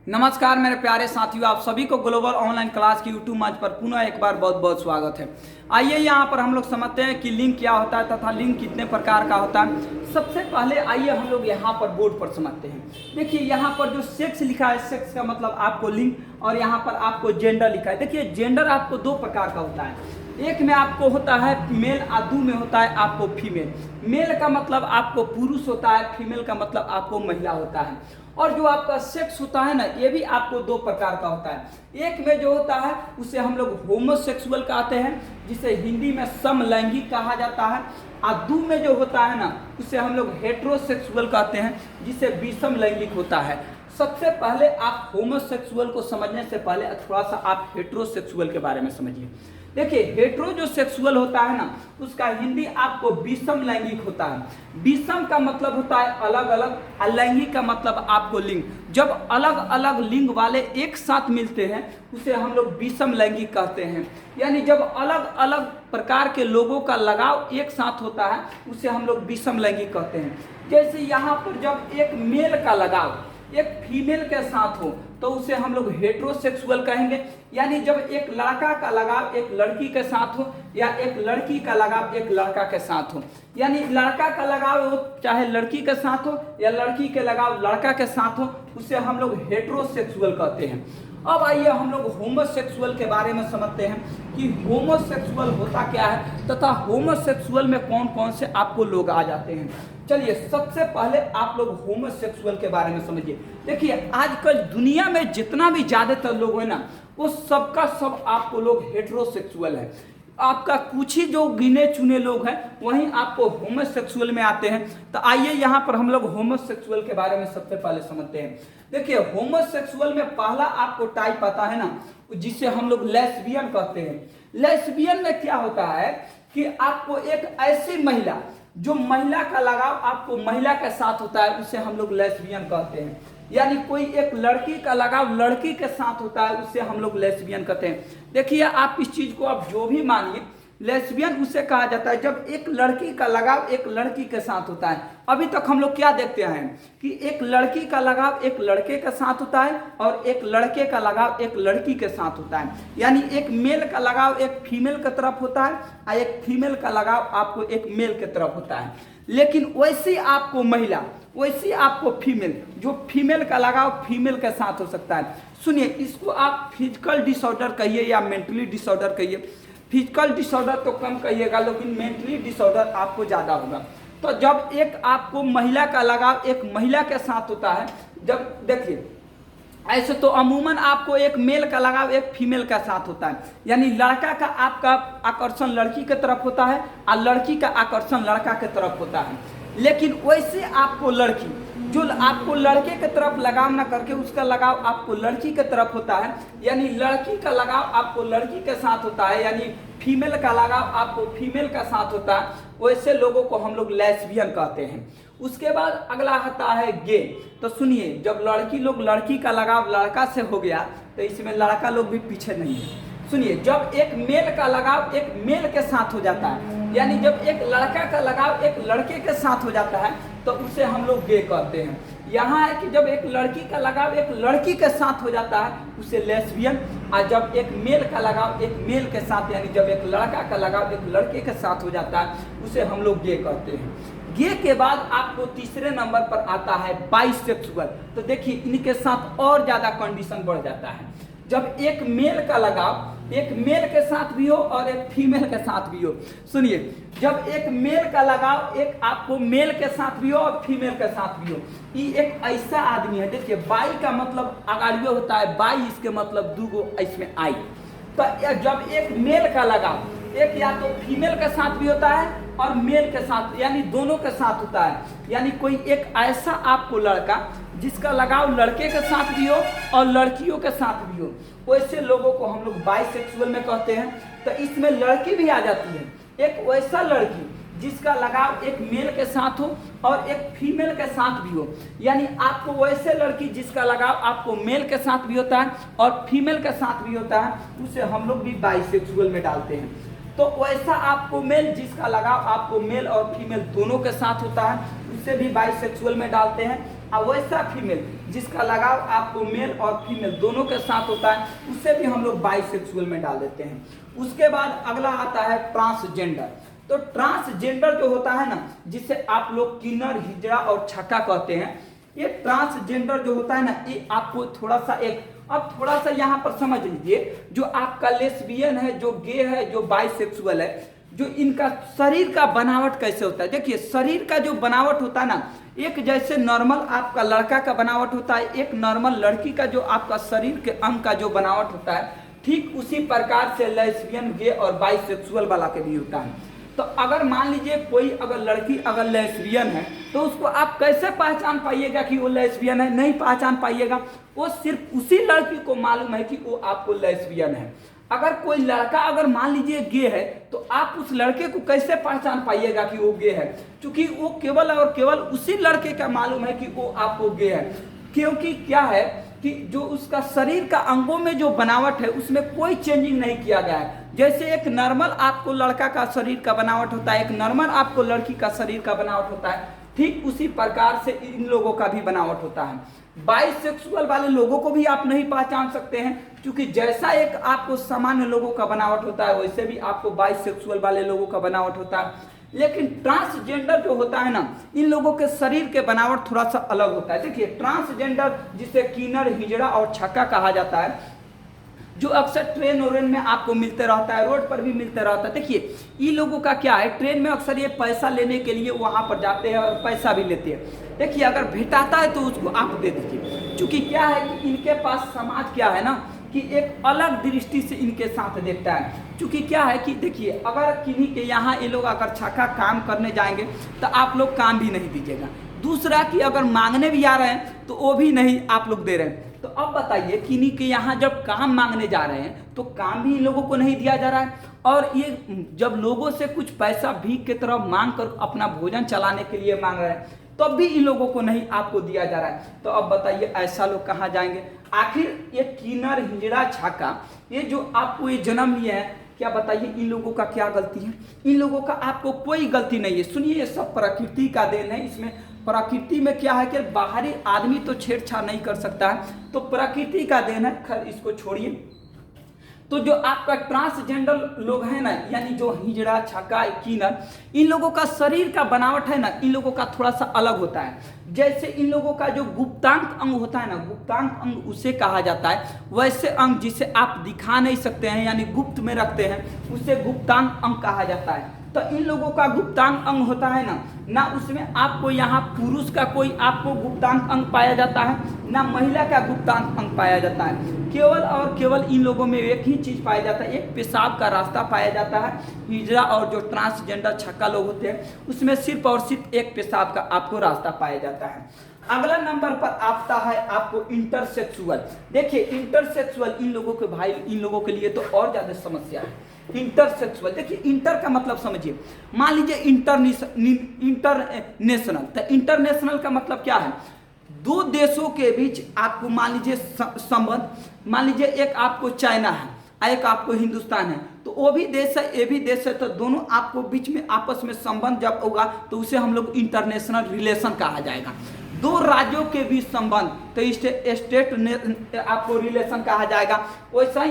नमस्कार मेरे प्यारे साथियों, आप सभी को ग्लोबल ऑनलाइन क्लास की यूट्यूब मंच पर पुनः एक बार बहुत बहुत स्वागत है। आइए यहाँ पर हम लोग समझते हैं कि लिंक क्या होता है तथा लिंक कितने प्रकार का होता है। सबसे पहले आइए हम लोग यहाँ पर बोर्ड पर समझते हैं। देखिए यहाँ पर जो सेक्स लिखा है, सेक्स का मतलब आपको लिंग, और यहाँ पर आपको जेंडर लिखा है। देखिए जेंडर आपको दो प्रकार का होता है, एक में आपको होता है मेल और दो में होता है आपको फीमेल। मेल का मतलब आपको पुरुष होता है, फीमेल का मतलब आपको महिला होता है। और जो आपका सेक्स होता है ना, ये भी आपको दो प्रकार का होता है। एक में जो होता है उसे हम लोग होमोसेक्सुअल कहते हैं, जिसे हिंदी में समलैंगिक कहा जाता है। और दो में जो होता है ना, उसे हम लोग हेट्रोसेक्सुअल कहते हैं, जिसे विषम लैंगिक होता है। सबसे पहले आप होमोसेक्सुअल को समझने से पहले थोड़ा सा आप हेट्रोसेक्सुअल के बारे में समझिए। देखिए हेट्रो जो सेक्सुअल होता है ना, उसका हिंदी आपको विषम लैंगिक होता है। विषम का मतलब होता है अलग अलग, और लैंगिक का मतलब आपको लिंग। जब अलग अलग लिंग वाले एक साथ मिलते हैं उसे हम लोग विषम लैंगिक कहते हैं। यानी जब अलग अलग प्रकार के लोगों का लगाव एक साथ होता है उसे हम लोग विषम लैंगिक कहते हैं। जैसे यहाँ पर जब एक मेल का लगाव एक फीमेल के साथ हो तो उसे हम लोग हेट्रोसेक्सुअल कहेंगे। यानी जब एक लड़का का लगाव एक लड़की के साथ हो, या एक लड़की का लगाव एक लड़का के साथ हो, यानी लड़का का लगाव हो चाहे लड़की के साथ हो या लड़की के लगाव लड़का के साथ हो, उसे हम लोग हेट्रोसेक्सुअल कहते हैं। अब आइए हम लोग होमोसेक्सुअल के बारे में समझते हैं कि होमोसेक्सुअल होता क्या है तथा होमोसेक्सुअल में कौन कौन से आपको लोग आ जाते हैं। चलिए सबसे पहले आप लोग होमोसेक्सुअल के बारे में समझिए। देखिए आजकल दुनिया में जितना भी ज्यादातर लोग है ना, वो सबका सब आपको लोग हेट्रोसेक्सुअल है। आपका कुछ ही जो गिने चुने लोग हैं वहीं आपको होमोसेक्सुअल में आते हैं। तो आइए यहाँ पर हम लोग होमोसेक्सुअल के बारे में सबसे पहले समझते हैं। देखिए होमोसेक्सुअल में पहला आपको टाइप आता है ना, जिसे हम लोग लेस्बियन कहते हैं। लेस्बियन में क्या होता है कि आपको एक ऐसी महिला, जो महिला का लगाव आपको महिला के साथ होता है, उसे हम लोग लेस्बियन कहते हैं। यानी कोई एक लड़की का लगाव लड़की के साथ होता है, उसे हम लोग लेस्बियन कहते हैं। देखिए आप इस चीज को आप जो भी मानिए, लेस्बियन उसे कहा जाता है जब एक लड़की का लगाव एक लड़की के साथ होता है। अभी तक हम लोग क्या देखते हैं कि एक लड़की का लगाव एक लड़के के साथ होता है और एक लड़के का लगाव एक लड़की के साथ होता है। यानी एक मेल का लगाव एक फीमेल की तरफ होता है और एक फीमेल का लगाव आपको एक मेल की तरफ होता है। लेकिन वैसी आपको महिला, वैसी आपको फीमेल, जो फीमेल का लगाव फीमेल के साथ हो सकता है। सुनिए, इसको आप फिजिकल डिसऑर्डर कहिए या मेंटली डिसऑर्डर कहिए। फिजिकल डिसऑर्डर तो कम कहिएगा, लेकिन मेंटली डिसऑर्डर आपको ज़्यादा होगा। तो जब एक आपको महिला का लगाव एक महिला के साथ होता है, जब देखिए ऐसे तो अमूमन आपको एक मेल का लगाव एक फीमेल का साथ होता है। यानी लड़का का आपका आकर्षण लड़की की तरफ होता है और लड़की का आकर्षण लड़का की तरफ होता है। लेकिन वैसे आपको लड़की, जो आपको लड़के की तरफ लगाव ना करके उसका लगाव आपको लड़की की तरफ होता है, यानी लड़की का लगाव आपको लड़की के साथ होता है, यानी फीमेल का लगाव आपको फीमेल का साथ होता है, वैसे लोगों को हम लोग लेस्बियन कहते हैं। उसके बाद अगला आता है गे। तो सुनिए, जब लड़की लोग लड़की का लगाव लड़का से हो गया तो इसमें लड़का लोग भी पीछे नहीं है। सुनिए, जब एक मेल का लगाव एक मेल के साथ हो जाता है, यानी जब एक लड़का का लगाव एक लड़के के साथ हो जाता है तो उसे हम लोग गे कहते हैं। यहाँ है कि जब एक लड़की का लगाव एक लड़की के साथ हो जाता है उसे लेस्बियन, और जब एक मेल का लगाव एक मेल के साथ, यानी जब एक लड़का का लगाव एक लड़के के साथ हो जाता है उसे हम लोग गे कहते हैं। गे के बाद आपको तीसरे नंबर पर आता है बाइसेक्सुअल। तो देखिए इनके साथ और ज्यादा कंडीशन बढ़ जाता है। जब एक मेल का लगाव एक मेल के साथ भी हो और एक फीमेल के साथ भी हो। सुनिए, जब एक मेल का लगाव एक आपको मेल के साथ भी हो और फीमेल के साथ भी हो, ये एक ऐसा आदमी है। देखिए बाई का मतलब अगाड़ियो होता है, बाई इसके मतलब दूगो इसमें आई। तो जब एक मेल का लगाव एक या तो फीमेल के साथ भी होता है और मेल के साथ, यानी दोनों के साथ होता है। यानी कोई एक ऐसा आपको लड़का जिसका लगाव लड़के के साथ भी हो और लड़कियों के साथ भी हो, वैसे लोगों को हम लोग बाइसेक्सुअल में कहते हैं। तो इसमें लड़की भी आ जाती है, एक वैसा लड़की जिसका लगाव एक मेल के साथ हो और एक फीमेल के साथ भी हो। यानी आपको वैसे लड़की जिसका लगाव आपको मेल के साथ भी होता है और फीमेल के साथ भी होता है, उसे हम लोग भी बाइसेक्सुअल में डालते हैं। तो वैसा आपको मेल जिसका लगाव आपको मेल और फीमेल दोनों के साथ होता है, उसे भी बाइसेक्सुअल में डालते हैं। और वैसा फीमेल जिसका लगाव आपको मेल और फीमेल दोनों के साथ होता है, उसे भी हम लोग बाइसेक्सुअल में डाल देते हैं। उसके बाद अगला आता है ट्रांसजेंडर। तो ट्रांसजेंडर जो होता है ना, जिसे आप लोग किन्नर, हिजड़ा और छक्का कहते हैं, ये ट्रांसजेंडर जो होता है ना, ये आपको थोड़ा सा अब थोड़ा सा यहाँ पर समझ लीजिए, जो आपका लेस्बियन है, जो गे है, जो बाइसेक्सुअल है, जो इनका शरीर का बनावट कैसे होता है। देखिए शरीर का जो बनावट होता है ना, एक जैसे नॉर्मल आपका लड़का का बनावट होता है, एक नॉर्मल लड़की का जो आपका शरीर के अंग का जो बनावट होता है, ठीक उसी प्रकार से लेस्बियन, गे और बाइसेक्सुअल वाला के भी होता है। तो अगर मान लीजिए कोई अगर लड़की अगर लेस्बियन है, तो उसको आप कैसे पहचान पाइएगा कि वो लेस्बियन है? नहीं पहचान पाइएगा, वो सिर्फ उसी लड़की को मालूम है कि वो आपको लेस्बियन है। अगर कोई लड़का अगर मान लीजिए गे है, तो आप उस लड़के को कैसे पहचान पाइएगा कि वो गे है? क्योंकि वो केवल और केवल उसी लड़के का मालूम है कि वो आपको गे है। क्योंकि क्या है कि जो उसका शरीर का अंगों में जो बनावट है, उसमें कोई चेंजिंग नहीं किया गया है। जैसे एक नॉर्मल आपको लड़का का शरीर का बनावट होता है, एक नॉर्मल आपको लड़की का शरीर का बनावट होता है, ठीक उसी प्रकार से इन लोगों का भी बनावट होता है। बाइसेक्सुअल वाले लोगों को भी आप नहीं पहचान सकते हैं, क्योंकि जैसा एक आपको सामान्य लोगों का बनावट होता है, वैसे भी आपको बाइसेक्सुअल वाले लोगों का बनावट होता है। लेकिन ट्रांसजेंडर जो होता है ना, इन लोगों के शरीर के बनावट थोड़ा सा अलग होता है। देखिए ट्रांसजेंडर जिसे किन्नर, हिजड़ा और छक्का कहा जाता है, जो अक्सर ट्रेन और में आपको मिलते रहता है, रोड पर भी मिलते रहता है। देखिए इन लोगों का क्या है, ट्रेन में अक्सर ये पैसा लेने के लिए वहाँ पर जाते हैं और पैसा भी लेते हैं। देखिए अगर भेटाता है तो उसको आप दे दीजिए, क्योंकि क्या है कि इनके पास समाज क्या है ना, कि एक अलग दृष्टि से इनके साथ देखता है। क्योंकि क्या है कि देखिए अगर किन्हीं के यहाँ ये लोग अगर छक्का काम करने जाएंगे तो आप लोग काम भी नहीं दीजिएगा। दूसरा कि अगर मांगने भी आ रहे हैं तो वो भी नहीं आप लोग दे रहे हैं। तो अब बताइए किन्हीं के यहाँ जब काम मांगने जा रहे हैं तो काम भी इन लोगों को नहीं दिया जा रहा है, और ये जब लोगों से कुछ पैसा भीख के तरफ मांग कर अपना भोजन चलाने के लिए मांग रहे हैं, तब तो भी इन लोगों को नहीं आपको दिया जा रहा है। तो अब बताइए ऐसा लोग कहाँ जाएंगे? आखिर ये किन्नर, हिजड़ा, छक्का, ये जो आपको ये जन्म लिए हैं, क्या बताइए इन लोगों का क्या गलती है? इन लोगों का आपको कोई गलती नहीं है। सुनिए ये सब प्रकृति का देन है। इसमें प्रकृति में क्या है कि बाहरी आदमी तो छेड़छाड़ नहीं कर सकता है, तो प्रकृति का देन है। खैर इसको छोड़िए। तो जो आपका ट्रांसजेंडर लोग हैं ना, यानी जो हिजड़ा, छक्का, किन्नर, इन लोगों का शरीर का बनावट है ना, इन लोगों का थोड़ा सा अलग होता है। जैसे इन लोगों का जो गुप्तांग अंग होता है ना, गुप्तांग अंग उसे कहा जाता है। वैसे अंग जिसे आप दिखा नहीं सकते हैं, यानी गुप्त में रखते हैं, उसे गुप्तांग अंग कहा जाता है। तो इन लोगों का गुप्तांग अंग होता है ना उसमें आपको यहाँ पुरुष का कोई आपको गुप्तांग अंग पाया जाता है, ना महिला का गुप्तांग अंग पाया जाता है। केवल और केवल इन लोगों में एक ही चीज पाया जाता है, एक पेशाब का रास्ता पाया जाता है। हिजड़ा और जो ट्रांसजेंडर छक्का लोग होते हैं, उसमें सिर्फ और सिर्फ एक पेशाब का आपको रास्ता पाया जाता है। अगला नंबर पर आता है आपको इंटरसेक्सुअल। देखिए इंटरसेक्सुअल इन लोगों के भाई, इन लोगों के लिए तो और ज्यादा समस्या है। इंटरसेक्सुअल, देखिए इंटर का मतलब समझिए, मान लीजिए इंटरनेशनल, तो इंटरनेशनल का मतलब क्या है? दो देशों के बीच आपको मान लीजिए संबंध, मान लीजिए एक आपको चाइना है, एक आपको हिंदुस्तान है, तो वो भी देश है, ये भी देश है, तो दोनों आपको बीच में आपस में संबंध जब होगा तो उसे हम लोग इंटरनेशनल रिलेशन कहा जाएगा। दो राज्यों के बीच संबंध, तो स्टेट आपको रिलेशन कहा जाएगा। वैसा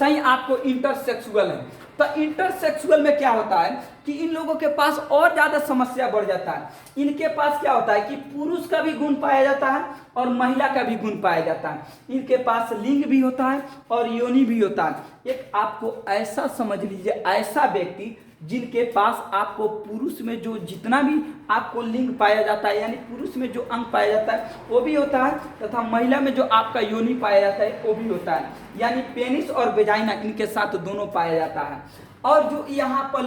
ही आपको इंटरसेक्सुअल है। तो इंटरसेक्सुअल में क्या होता है कि इन लोगों के पास और ज्यादा समस्या बढ़ जाता है। इनके पास क्या होता है कि पुरुष का भी गुण पाया जाता है और महिला का भी गुण पाया जाता है। इनके पास लिंग भी होता है और योनि भी होता है। एक आपको ऐसा समझ लीजिए, ऐसा व्यक्ति जिनके पास आपको पुरुष में जो जितना भी आपको लिंग पाया जाता है, यानी पुरुष में जो अंग पाया जाता है वो भी होता है, तथा महिला में जो आपका योनि पाया जाता है वो भी होता है, यानी पेनिस और वेजाइना इनके साथ दोनों पाया जाता है। और जो यहाँ पर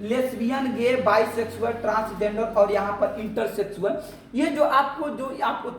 लेस्बियन, गे, बाइसेक्सुअल, ट्रांसजेंडर और यहाँ पर इंटरसेक्सुअल, ये जो आपको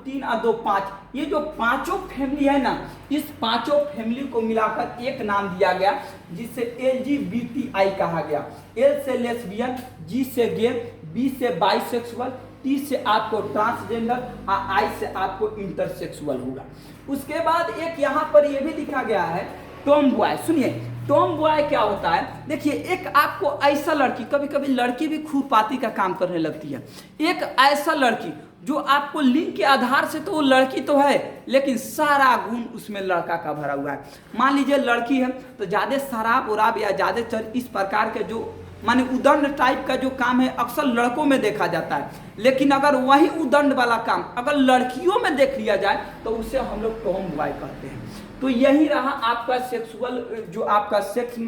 3 और 2 5, ये जो पांचों फैमिली है ना, इस पांचों फैमिली को मिलाकर एक नाम दिया गया, जिसे LGBTI कहा गया। L से लेस्बियन, G से गे, B से बाइसेक्सुअल, T से आपको ट्रांसजेंडर और I से आपको इंटरसेक्सुअल होगा। उसके बाद एक यहाँ पर ये भी लिखा गया है टॉम बॉय। सुनिए टॉम बॉय क्या होता है? देखिए एक आपको ऐसा लड़की, कभी कभी लड़की भी खुरपाती का काम करने लगती है, एक ऐसा लड़की जो आपको लिंग के आधार से तो वो लड़की तो है, लेकिन सारा गुण उसमें लड़का का भरा हुआ है। मान लीजिए लड़की है तो ज़्यादा शराब उराब या ज़्यादा इस प्रकार के जो माने उदंड टाइप का जो काम है अक्सर लड़कों में देखा जाता है, लेकिन अगर वही उदंड वाला काम अगर लड़कियों में देख लिया जाए तो उसे हम लोग टॉम बॉय कहते हैं। तो यही रहा आपका सेक्सुअल जो आपका सेक्स